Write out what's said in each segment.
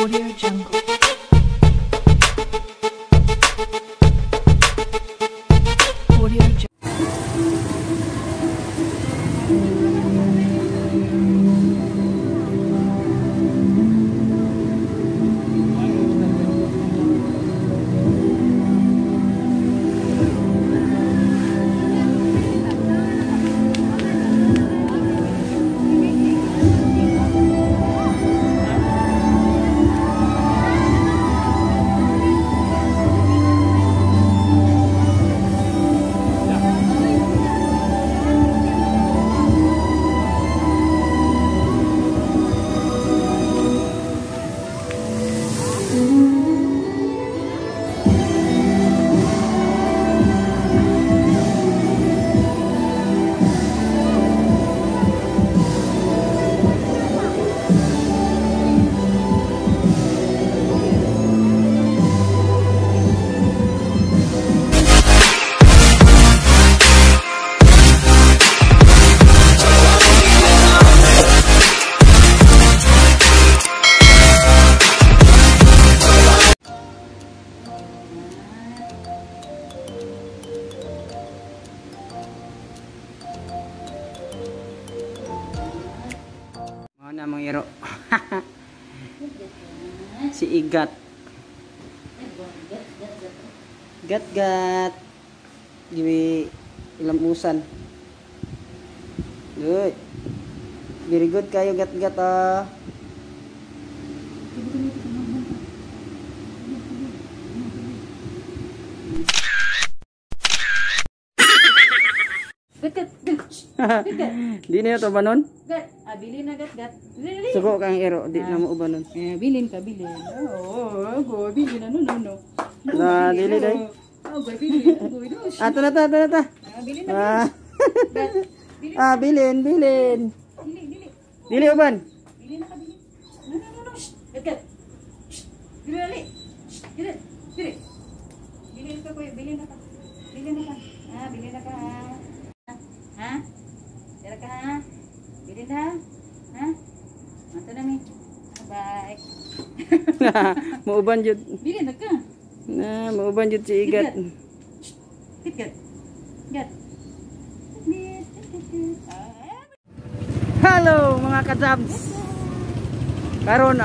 Audio Jungle. Audio Jungle. Na mga iro. Si Igat. Gat. Giwi ilampusan. Good. Very good kayo gat ah. Di na ito ba nun? Gat, bilin na gat. Suko kang iro, di na mo ba nun? Bilin ka, bilin. Go, bilin na, no. Na, dili day. Go, bilin. Ato na ta. Bilin na. Bilin. Dili uban. Bilin na ka, bilin. No. Gat. Bilin na li. Bilin. Bilin ka, kuya. Bilin na ka. Bilin na ka. Ha? Tira ka ha? Bilin ha? Ha? Mato na mi. Bye. Mauban jud. Bilin na ka. Mauban jud si Igat. Gat. Hello mga ka-jabs. Karon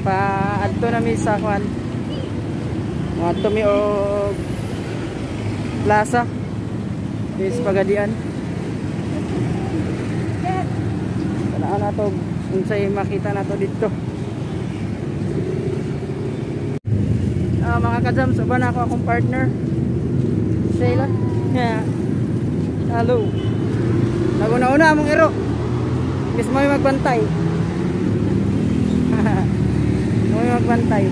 paadto na mi sa kwan. Adto mi og plaza. Is Pagadian. Tanaan nato unsay makita nato dito. Mga ka-jams, uban ako akong partner. Sheila. Yeah. Hello. Naguna-una among iro. Bis mo magbantay. Mo magbantay.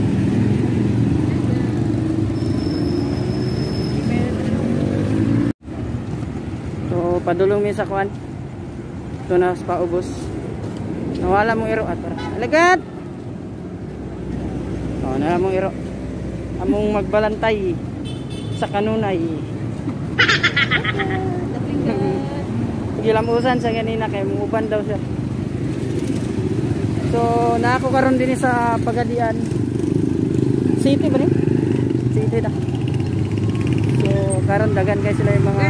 So padulong mi sa kwan. Ito na sa paubos. Nawala mong iro at alagat. Nawala mong iro. Among magbalantay sa kanunay. Gilamusan sa ganina kay muban daw siya. So naako karon din sa Pagadian City ba ni? City na. So karon dagan kay sila yung mga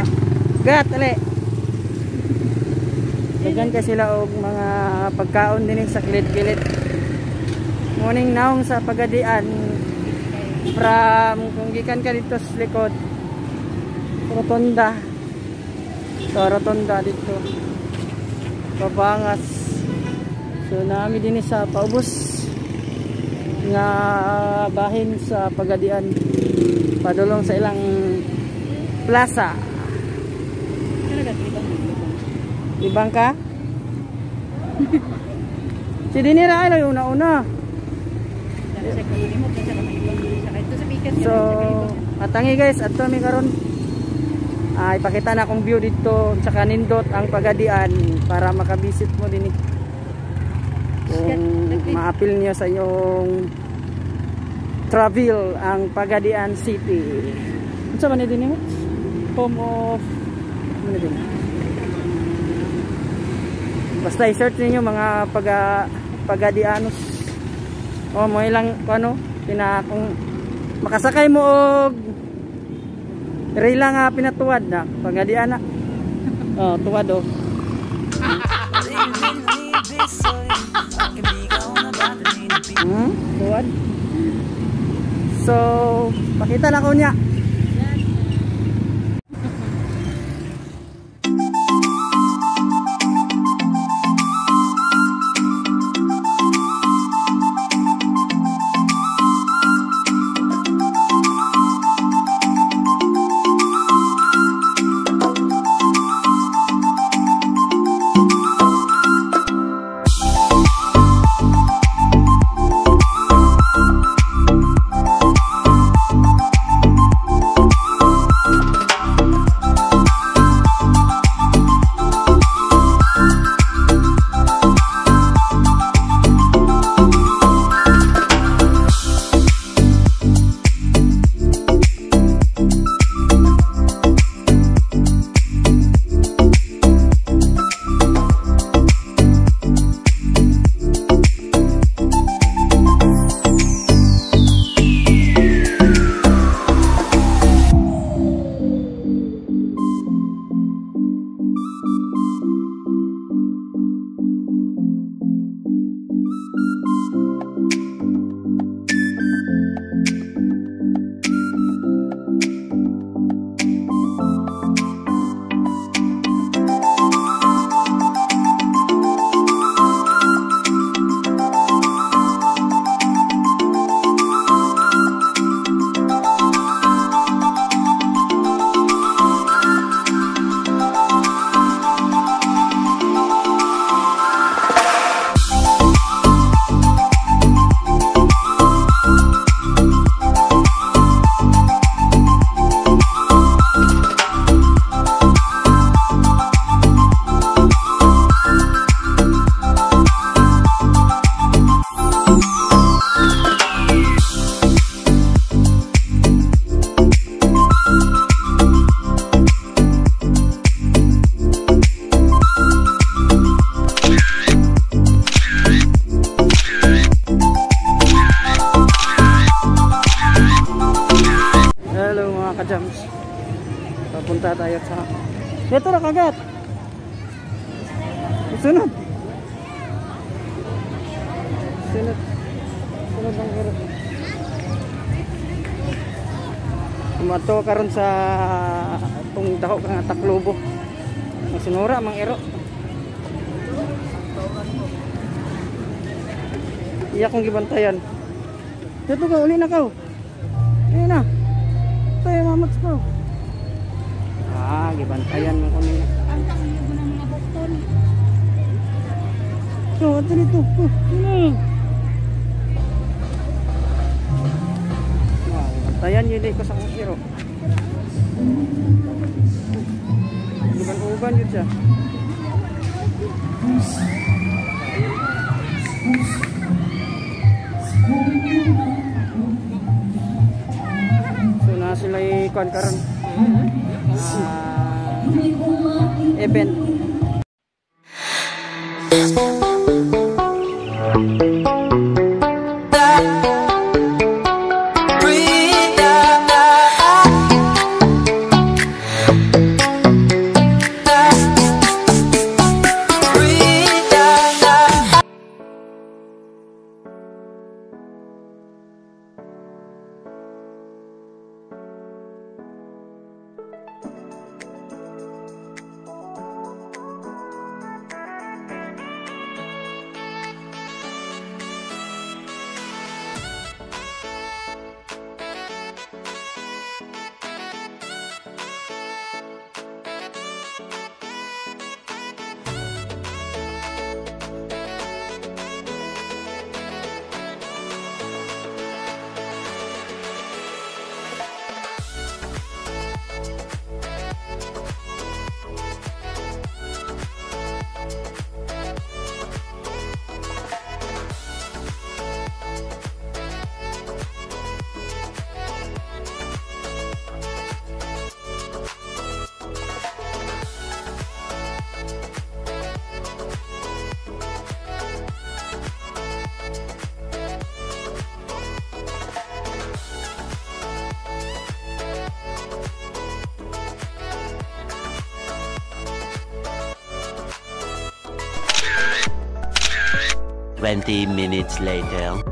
dagan kay sila og mga pagkaon din sa kilid-kilid. Morning naong sa Pagadian from kung gikan ka dito sa likod rotonda dito Pabangas. So nami din sa paubos nga bahin sa Pagadian padulong sa ilang plaza. Ibang ka? Si Dinira ay una-una. So atangi guys, ato mi karon ipakita na akong view dito sa kanindot ang Pagadian para makabisit mo din kung maapil niyo sa inyong travel ang Pagadian City. Unsa man din mo? Home of ano din? Basta i-search ninyo mga Pagadianos. O mo ilang ano kung makasakay mo og rila nga pinatuwad na Pagadiana. Oh, tuwad oh. Tuwad. So, pakita na ko niya. Jams. Papunta tayo sa ito na kagat. Sunod. Sunod ang ero. Tumato karon sa itong dako kang Taclobo. Masinura mang ero. Iya kong gibantayan. Dito ka uli na ka. Ayun na. Tayo mamats ko. Gibantayan mo kami. Ang tanong mo ng mga bukton. So, ito dito. Gibantayan yun ko sa kusiro. Uban-uban yun siya. So na sila ikuan karon event. 20 minutes later.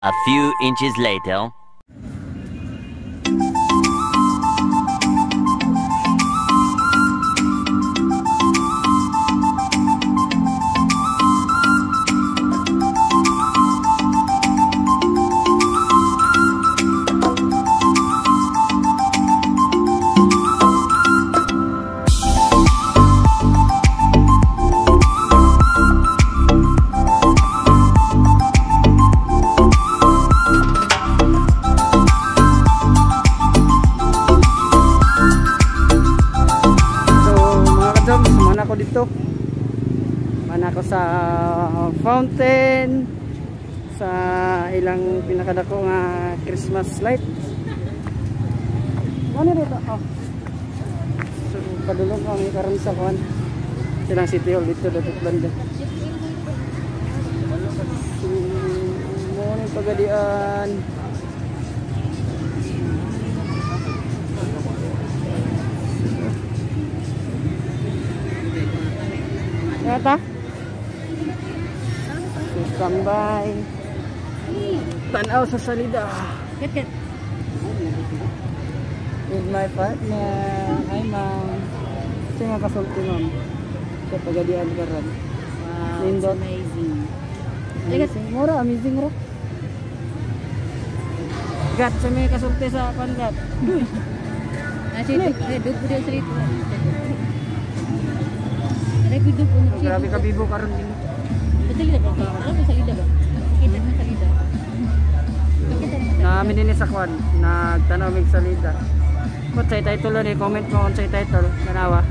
A few inches later. Dito mana ako sa fountain sa ilang pinakadako nga Christmas light. Ano dito? Oh. So padulong kami karon sa kuan silang City Hall dito dapat London. So mo ni pagadian Yata? Tambay. Tanaw sa salida. Get. With my partner. Hi, ma'am. Siya nga kasulti, ma'am. Sa pagadian ka rin. Wow, Nindot. it's amazing. Amazing. Mura, amazing ra. Gat, siya may kasulti sa pangat. Dug video sa dito. Oh, grabe ka bibo karon din. Salida ba? Ano salida ba? Kita mo salida. Namin din sa kwan, nagtanaw mig salida. Kung sa title ni comment mo kung sa title, kanawa.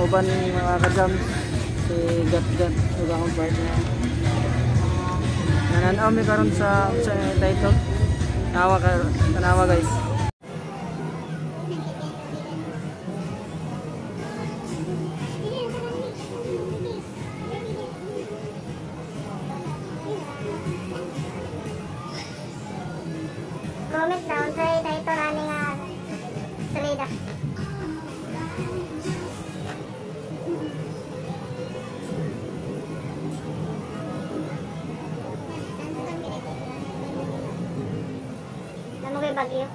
akong uban mga ka-jam si Gat-Gat ug akong partner. Nananaw mi karon sa title. Tanawa guys. Comment down sa title ani nga salida. Namo kay bagyo.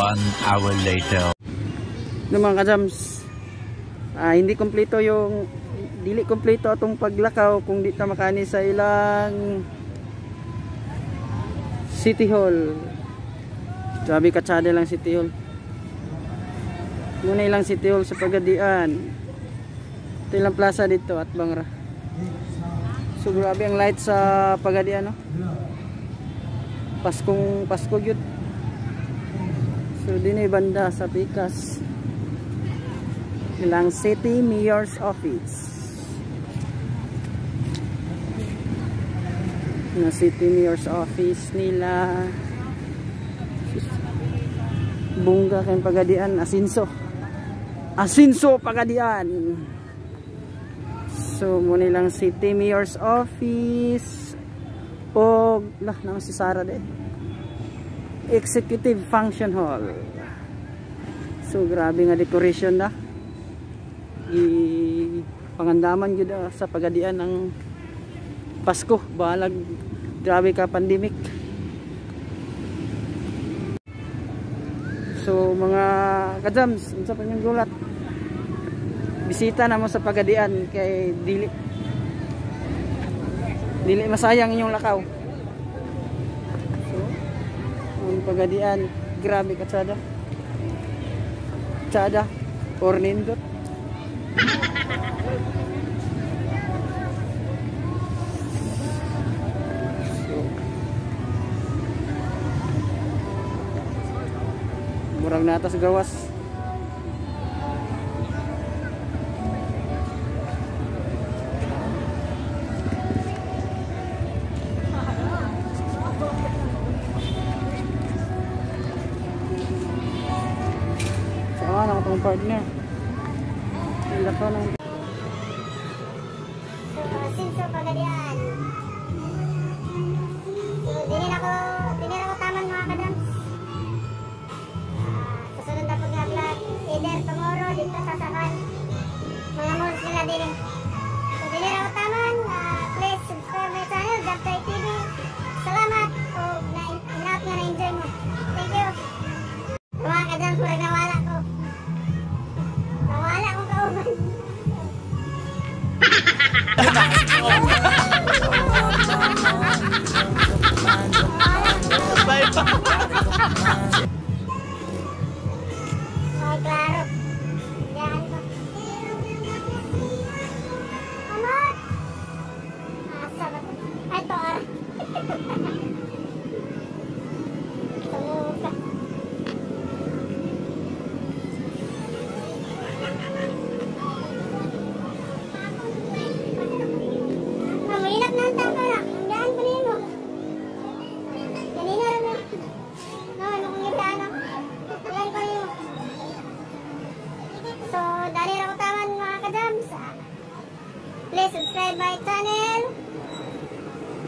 1 hour later. No mga kajams, hindi kompleto yung dili kompleto atong paglakaw kung di ta makani sa ilang City Hall. Grabe katsada lang City Hall. Muna ilang City Hall sa Pagadian. Ito ilang plaza dito at Bangra. So grabe ang light sa Pagadian, no? Pasko yun. So din ay banda sa Pikas. Ilang City Mayor's Office. Na City Mayor's Office nila. Bunga kayong Pagadian, Asinso Pagadian. So muna lang City Mayor's Office. O naman si Sara de. Executive Function Hall. So grabe nga decoration na. Pangandaman yun sa Pagadian ng Pasko. Balag grabe ka pandemic. So mga kajams, unsa pa yung gulat, bisita na mo sa Pagadian kay dili masayang inyong lakaw. So ang Pagadian, grabe katsada or nindot. Murang natas gawas. Saan ang itong partner? Hila ka ng Asinso Pagadian. So, dinin ako taman mga kadams. Susunod na pag-vlog. Either tomorrow, dito sa Sakan. Mga malls nila din. So, dinin ako taman. Please subscribe my channel, Dabtay TV. Salamat. O, enough nga na-enjoy mo. Thank you. Mga kadams, parang nawala ko. Nawala ko kauban. Ay, klaro. Diyan ko. Amat! Asa ba ito? Ay, ito ah. Tumuka. Mahirap na ang tangka na. Diyan ko nino. Kanina rin mo. Ano kong ibaan ako? Diyan ko nino. So, dali ako taman mga kadams. Please subscribe my channel.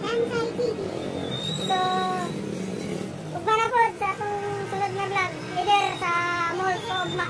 Dabtay TV. So, ugma na po sa itong sunod na vlog. Either sa mall o ugma.